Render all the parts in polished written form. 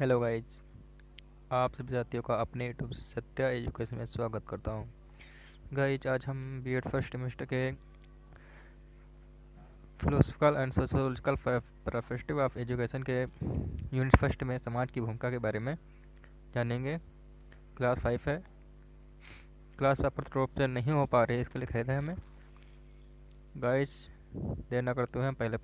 Hello guys. आप सभी साथियों का अपने यूट्यूब सत्या एजुकेशन में स्वागत करता हूँ। गाइज, आज हम बीएड फर्स्ट सेमेस्टर के philosophical and sociological perspective of education के यूनिट फर्स्ट में समाज की भूमिका के बारे में जानेंगे। क्लास 5 है। क्लास पेपर तो रूप से नहीं हो पा रही है, इसके लिए खेद है हमें। गाइज, देर ना करते हुए हम पहले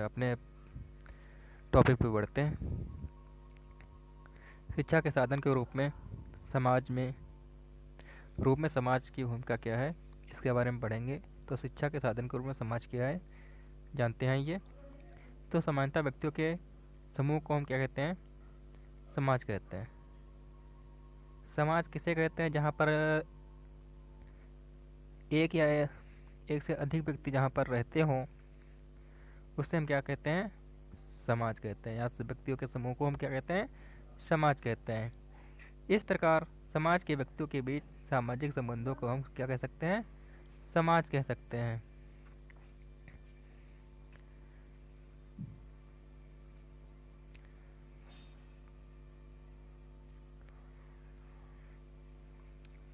अपने टॉपिक पे बढ़ते हैं। शिक्षा के साधन के रूप में समाज की भूमिका क्या है, इसके बारे में पढ़ेंगे। तो शिक्षा के साधन के रूप में समाज क्या है, जानते हैं ये। तो समानता व्यक्तियों के समूह को हम क्या कहते हैं? समाज कहते हैं। समाज किसे कहते हैं? जहाँ पर एक या एक से अधिक व्यक्ति जहाँ पर रहते हों, उससे हम क्या कहते हैं? समाज कहते हैं। या व्यक्तियों के समूह को हम क्या कहते हैं? समाज कहते हैं। इस प्रकार समाज के व्यक्तियों के बीच सामाजिक संबंधों को हम क्या कह सकते हैं? समाज कह सकते हैं।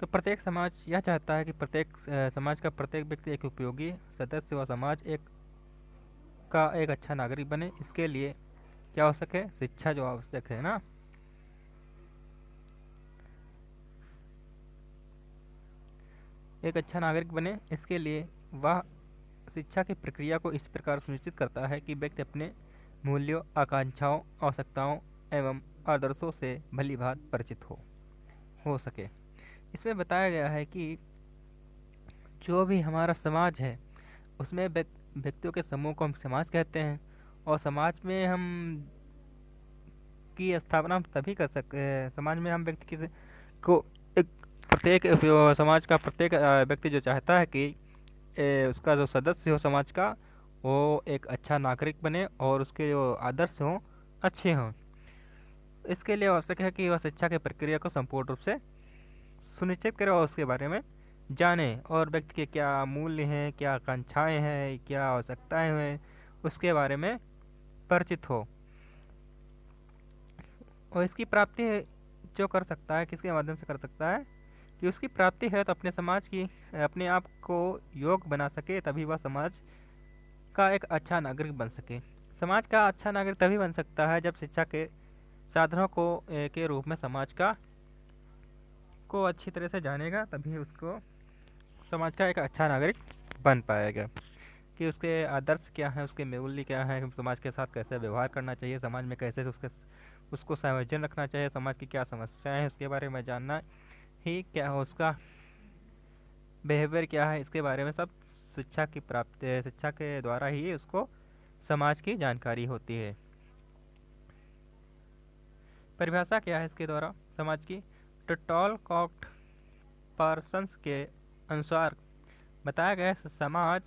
तो प्रत्येक समाज यह चाहता है कि प्रत्येक समाज का प्रत्येक व्यक्ति एक उपयोगी सदस्य व समाज का एक अच्छा नागरिक बने। इसके लिए क्या आवश्यक है? शिक्षा जो आवश्यक है ना। एक अच्छा नागरिक बने, इसके लिए वह शिक्षा की प्रक्रिया को इस प्रकार सुनिश्चित करता है कि व्यक्ति अपने मूल्यों, आकांक्षाओं, आवश्यकताओं एवं आदर्शों से भली भांति परिचित हो सके। इसमें बताया गया है कि जो भी हमारा समाज है, उसमें व्यक्तियों के समूह को हम समाज कहते हैं। और समाज में हम की स्थापना हम तभी कर सकते हैं, समाज में हम व्यक्ति को एक प्रत्येक समाज का प्रत्येक व्यक्ति जो चाहता है कि उसका जो सदस्य हो समाज का, वो एक अच्छा नागरिक बने और उसके जो आदर्श हों अच्छे हों। इसके लिए आवश्यक है कि वह शिक्षा की प्रक्रिया को संपूर्ण रूप से सुनिश्चित करे और उसके बारे में जाने, और व्यक्ति के क्या मूल्य हैं, क्या आकांक्षाएं हैं, क्या आवश्यकताएं हैं, उसके बारे में परिचित हो। और इसकी प्राप्ति जो कर सकता है, किसके माध्यम से कर सकता है? कि उसकी प्राप्ति है तो अपने समाज की अपने आप को योग्य बना सके, तभी वह समाज का एक अच्छा नागरिक बन सके। समाज का अच्छा नागरिक तभी बन सकता है जब शिक्षा के साधनों के रूप में समाज को अच्छी तरह से जानेगा, तभी उसको समाज का एक अच्छा नागरिक बन पाएगा। कि उसके आदर्श क्या हैं, उसके मूल्य क्या हैं, समाज के साथ कैसे व्यवहार करना चाहिए, समाज में कैसे उसको संयोजन रखना चाहिए, समाज की क्या समस्याएं हैं उसके बारे में जानना ही क्या हो, उसका बिहेवियर क्या है, इसके बारे में सब शिक्षा के द्वारा ही उसको समाज की जानकारी होती है। परिभाषा क्या है इसके द्वारा समाज की? तो टॉलकॉट पार्सन्स के अनुसार बताया गया समाज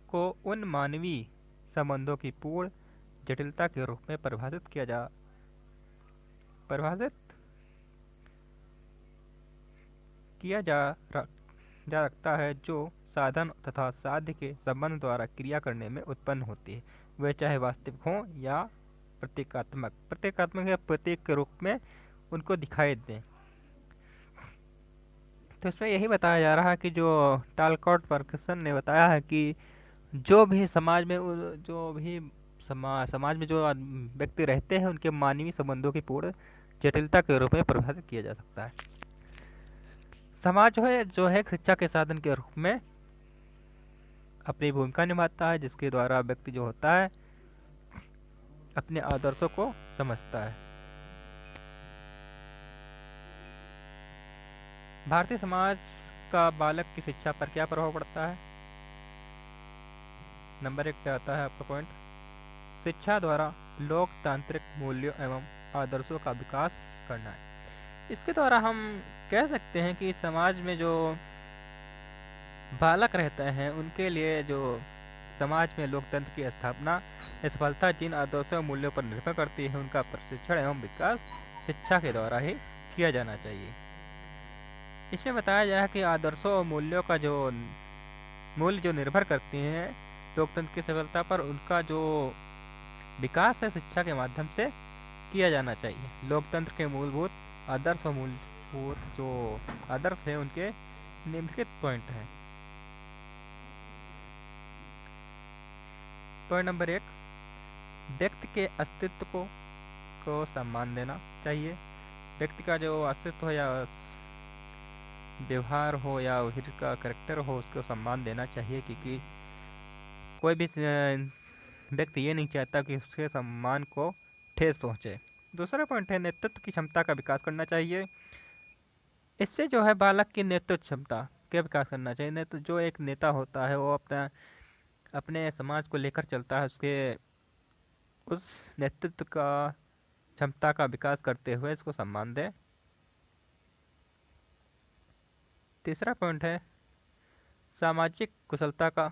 को उन मानवीय संबंधों की पूर्ण जटिलता के रूप में परिभाषित किया जा रखता है, जो साधन तथा साध्य के संबंध द्वारा क्रिया करने में उत्पन्न होती है, वे चाहे वास्तविक हों या प्रतीकात्मक या प्रतीक के रूप में उनको दिखाई दें। तो इसमें यही बताया जा रहा है कि जो टालकॉट फर्गसन ने बताया है कि जो भी समाज में जो भी समाज में जो व्यक्ति रहते हैं, उनके मानवीय संबंधों की पूर्ण जटिलता के रूप में परिभाषित किया जा सकता है। समाज जो है शिक्षा के साधन के रूप में अपनी भूमिका निभाता है, जिसके द्वारा व्यक्ति जो होता है अपने आदर्शों को समझता है। भारतीय समाज का बालक की शिक्षा पर क्या प्रभाव पड़ता है? नंबर 1 पे आता है आपका पॉइंट, शिक्षा द्वारा लोकतांत्रिक मूल्यों एवं आदर्शों का विकास करना है। इसके द्वारा हम कह सकते हैं कि समाज में जो बालक रहते हैं, उनके लिए जो समाज में लोकतंत्र की स्थापना सफलता जिन आदर्शों मूल्यों पर निर्भर करती है, उनका प्रशिक्षण एवं विकास शिक्षा के द्वारा ही किया जाना चाहिए। इसमें बताया गया है कि आदर्शों और मूल्यों का जो मूल्य जो निर्भर करती हैं लोकतंत्र की सफलता पर, उनका जो विकास है शिक्षा के माध्यम से किया जाना चाहिए। लोकतंत्र के मूलभूत आदर्श और मूलभूत जो आदर्श है उनके निम्नलिखित पॉइंट हैं। पॉइंट नंबर 1, व्यक्ति के अस्तित्व को सम्मान देना चाहिए। व्यक्ति का जो अस्तित्व हो या व्यवहार हो या उसका करेक्टर हो उसको सम्मान देना चाहिए, क्योंकि कोई भी व्यक्ति ये नहीं चाहता कि उसके सम्मान को ठेस पहुंचे। दूसरा पॉइंट है नेतृत्व की क्षमता का विकास करना चाहिए। इससे जो है बालक की नेतृत्व क्षमता का विकास करना चाहिए। नेतृत्व जो एक नेता होता है वो अपने समाज को लेकर चलता है, उसके उस नेतृत्व का क्षमता का विकास करते हुए इसको सम्मान दें। तीसरा पॉइंट है सामाजिक कुशलता का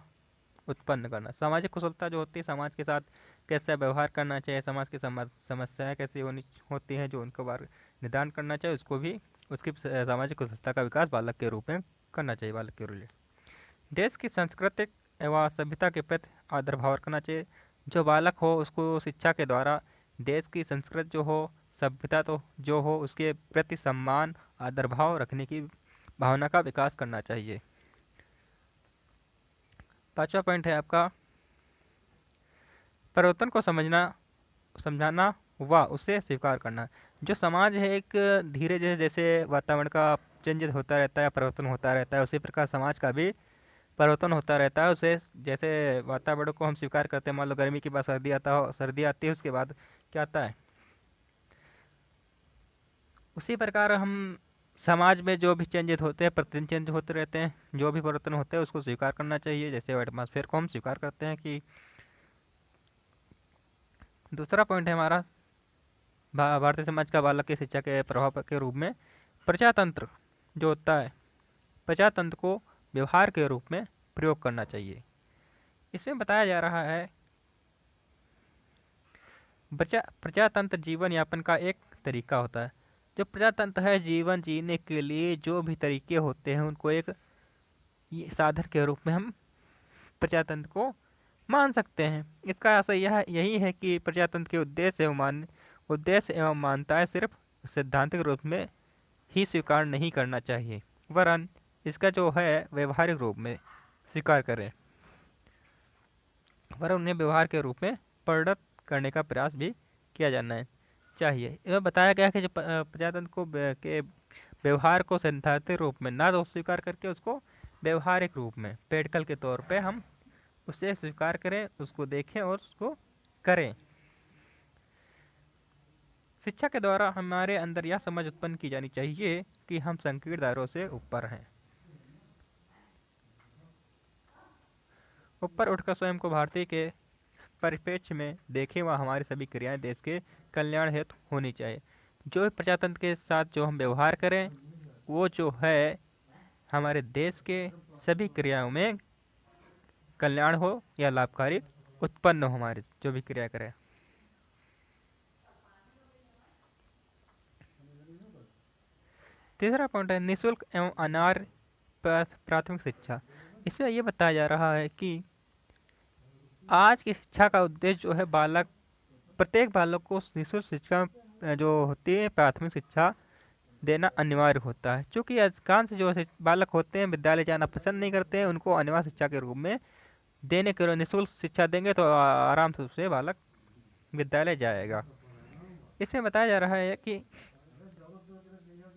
उत्पन्न करना। सामाजिक कुशलता जो होती है, समाज के साथ कैसे व्यवहार करना चाहिए, समाज की समस्याएं कैसी होती हैं जो उनको निदान करना चाहिए, उसको भी उसकी सामाजिक कुशलता का विकास बालक के रूप में करना चाहिए। बालक के लिए देश की सांस्कृतिक एवं सभ्यता के प्रति आदर भाव रखना चाहिए। जो बालक हो उसको शिक्षा के द्वारा देश की संस्कृति जो हो, सभ्यता तो जो हो, उसके प्रति सम्मान आदर भाव रखने की भावना का विकास करना चाहिए। पांचवा पॉइंट है आपका परिवर्तन को समझाना व उसे स्वीकार करना। जो समाज है एक धीरे धीरे जैसे वातावरण का चेंजेस होता रहता है, परिवर्तन होता रहता है, उसी प्रकार समाज का भी परिवर्तन होता रहता है। उसे जैसे वातावरण को हम स्वीकार करते हैं, मान लो गर्मी के बाद सर्दी आती है, उसके बाद क्या आता है, उसी प्रकार हम समाज में जो भी चेंजेस होते हैं, प्रतिदिन चेंज होते रहते हैं, जो भी परिवर्तन होते हैं उसको स्वीकार करना चाहिए। जैसे एटमॉस्फेयर को हम स्वीकार करते हैं कि दूसरा पॉइंट है हमारा भारतीय समाज का बालक की शिक्षा के प्रभाव के रूप में प्रजातंत्र जो होता है, प्रजातंत्र को व्यवहार के रूप में प्रयोग करना चाहिए। इसमें बताया जा रहा है प्रजातंत्र जीवन यापन का एक तरीका होता है। जो प्रजातंत्र है, जीवन जीने के लिए जो भी तरीके होते हैं उनको एक साधन के रूप में हम प्रजातंत्र को मान सकते हैं। इसका आशय यही है कि प्रजातंत्र के उद्देश्य एवं मान्यताएं सिर्फ सैद्धांतिक रूप में ही स्वीकार नहीं करना चाहिए, वरन इसका जो है व्यवहारिक रूप में स्वीकार करें, वरन उन्हें व्यवहार के रूप में परिणत करने का प्रयास भी किया जाना चाहिए। इसमें बताया गया कि जो प्रजातंत्र को के व्यवहार को सैद्धांतिक रूप में ना तो स्वीकार करके उसको व्यवहारिक रूप में प्रैक्टिकल के तौर पे हम उसे स्वीकार करें, उसको देखें और उसको करें। शिक्षा के द्वारा हमारे अंदर यह समझ उत्पन्न की जानी चाहिए कि हम संकीर्ण दायरों से ऊपर हैं। ऊपर उठकर स्वयं को भारतीय के परिप्रेक्ष्य में देखें व हमारी सभी क्रियाएं देश के कल्याण हेतु होनी चाहिए। जो भी प्रजातंत्र के साथ जो हम व्यवहार करें वो जो है हमारे देश के सभी क्रियाओं में कल्याण हो या लाभकारी उत्पन्न हो, हमारी जो भी क्रिया करें। तीसरा पॉइंट है निःशुल्क एवं अनार्य प्राथमिक शिक्षा। इसमें यह बताया जा रहा है कि आज की शिक्षा का उद्देश्य जो है प्रत्येक बालक को निःशुल्क शिक्षा जो होती है प्राथमिक शिक्षा देना अनिवार्य होता है। क्योंकि अधिकांश जो बालक होते हैं विद्यालय जाना पसंद नहीं करते हैं, उनको अनिवार्य शिक्षा के रूप में देने के लिए निःशुल्क शिक्षा देंगे तो आराम से उससे बालक विद्यालय जाएगा। इसमें बताया जा रहा है कि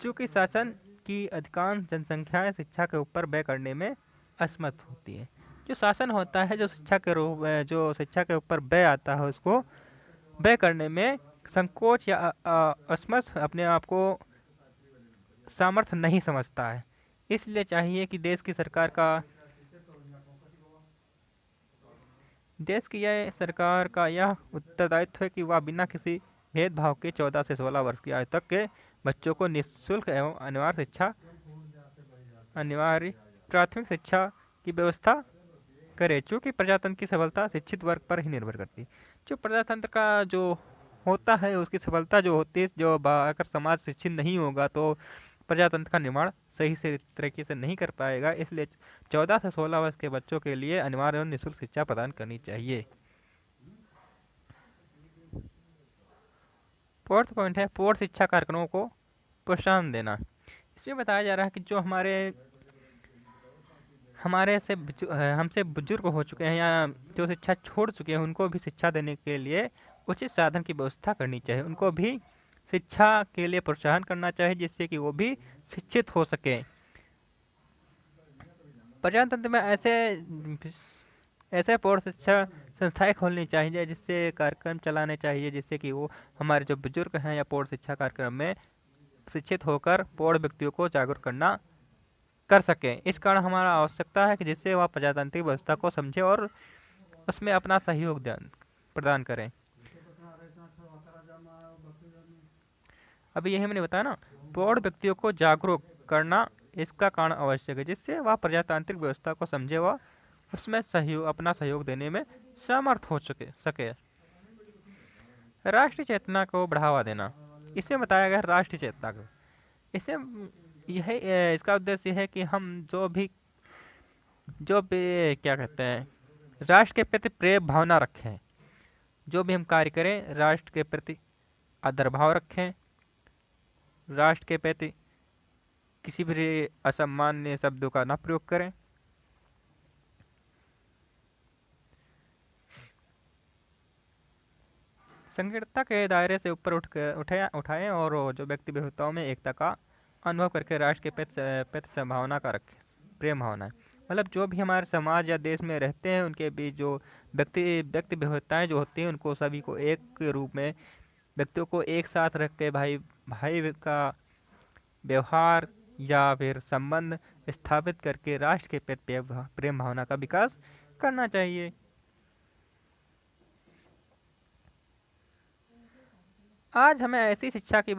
चूंकि शासन की अधिकांश जनसंख्याएं शिक्षा के ऊपर व्यय करने में असमर्थ होती है। जो शासन होता है जो जो शिक्षा के ऊपर व्यय आता है उसको व्यय करने में संकोच या असमर्थ अपने आप को सामर्थ्य नहीं समझता है। इसलिए चाहिए कि देश की सरकार का यह उत्तरदायित्व है कि वह बिना किसी भेदभाव के 14 से 16 वर्ष की आयु तक के बच्चों को निःशुल्क एवं अनिवार्य प्राथमिक शिक्षा की व्यवस्था करे। चूँकि प्रजातंत्र की सफलता शिक्षित वर्ग पर ही निर्भर करती है। जो प्रजातंत्र का जो होता है उसकी सफलता जो होती है, जो अगर समाज शिक्षित नहीं होगा तो प्रजातंत्र का निर्माण सही से तरीके से नहीं कर पाएगा। इसलिए 14 से 16 वर्ष के बच्चों के लिए अनिवार्य एवं निःशुल्क शिक्षा प्रदान करनी चाहिए। फोर्थ पॉइंट है पूर्ण शिक्षा कार्यक्रमों को प्रोत्साहन देना। इसमें बताया जा रहा है कि जो हमसे बुजुर्ग हो चुके हैं या जो शिक्षा छोड़ चुके हैं, उनको भी शिक्षा देने के लिए उचित साधन की व्यवस्था करनी चाहिए। उनको भी शिक्षा के लिए प्रोत्साहन करना चाहिए, जिससे कि वो भी शिक्षित हो सके। प्रजातंत्र में ऐसे पूर्ण शिक्षा संस्थाएं खोलनी चाहिए, जिससे कार्यक्रम चलाने चाहिए, जिससे कि वो हमारे जो बुजुर्ग हैं या पूर्ण शिक्षा कार्यक्रम में शिक्षित होकर पूर्ण व्यक्तियों को जागरूक कर सकें। इस कारण हमारा आवश्यकता है कि जिससे वह प्रजातांत्रिक व्यवस्था को समझे और उसमें अपना सहयोग प्रदान करें। अभी यही मैंने बताया ना, पूर्ण व्यक्तियों को जागरूक करना इसका कारण आवश्यक है, जिससे वह प्रजातांत्रिक व्यवस्था को समझे व उसमें अपना सहयोग देने में समर्थ हो सके। राष्ट्रीय चेतना को बढ़ावा देना, इसमें बताया गया राष्ट्रीय चेतना को। इसे इसका उद्देश्य है कि हम जो भी क्या कहते हैं, राष्ट्र के प्रति प्रेम भावना रखें। जो भी हम कार्य करें, राष्ट्र के प्रति आदर भाव रखें। राष्ट्र के प्रति किसी भी असामान्य शब्दों का न प्रयोग करें। संकीर्णता के दायरे से ऊपर उठाएं और जो व्यक्ति विविधताओं में एकता का अनुभव करके राष्ट्र के प्रति संभावना का रखें, प्रेम भावना है। मतलब जो भी हमारे समाज या देश में रहते हैं, उनके बीच जो व्यक्ति विविधताएं जो होती हैं, उनको सभी को एक के रूप में, व्यक्तियों को एक साथ रख के भाई भाई का व्यवहार या फिर संबंध स्थापित करके राष्ट्र के प्रति प्रेम भावना का विकास करना चाहिए। आज हमें ऐसी शिक्षा की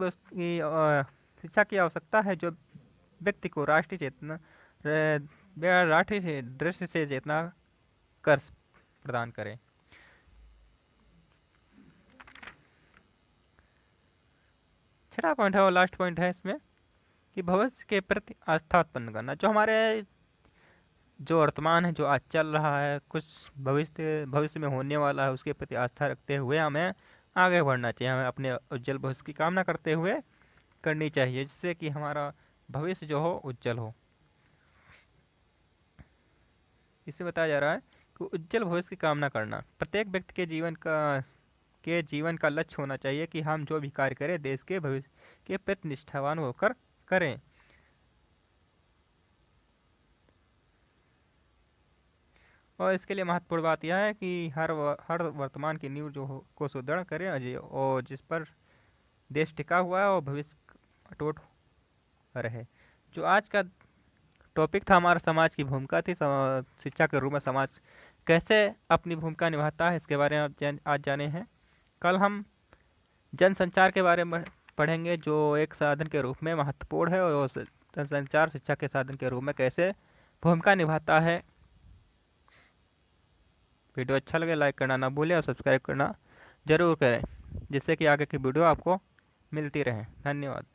आवश्यकता है जो व्यक्ति को राष्ट्रीय दृष्टि से चेतना कर प्रदान करे। छठा पॉइंट है और लास्ट पॉइंट है इसमें कि भविष्य के प्रति आस्था उत्पन्न करना। जो वर्तमान है, जो आज चल रहा है, कुछ भविष्य में होने वाला है, उसके प्रति आस्था रखते हुए हमें आगे बढ़ना चाहिए। हमें अपने उज्जवल भविष्य की कामना करते हुए करनी चाहिए, जिससे कि हमारा भविष्य जो हो उज्जवल हो। इससे बताया जा रहा है कि उज्जवल भविष्य की कामना करना प्रत्येक व्यक्ति के जीवन का लक्ष्य होना चाहिए कि हम जो भी कार्य करें देश के भविष्य के प्रति निष्ठावान होकर करें। और इसके लिए महत्वपूर्ण बात यह है कि हर वर्तमान की नींव को सुदृढ़ करें अजय, और जिस पर देश टिका हुआ है और भविष्य अटूट रहे। जो आज का टॉपिक था, हमारा समाज की भूमिका थी। शिक्षा के रूप में समाज कैसे अपनी भूमिका निभाता है, इसके बारे में आज जाने हैं। कल हम जनसंचार के बारे में पढ़ेंगे, जो एक साधन के रूप में महत्वपूर्ण है, और जनसंचार शिक्षा के साधन के रूप में कैसे भूमिका निभाता है। वीडियो अच्छा लगे लाइक करना ना भूलें और सब्सक्राइब करना जरूर करें, जिससे कि आगे की वीडियो आपको मिलती रहे। धन्यवाद।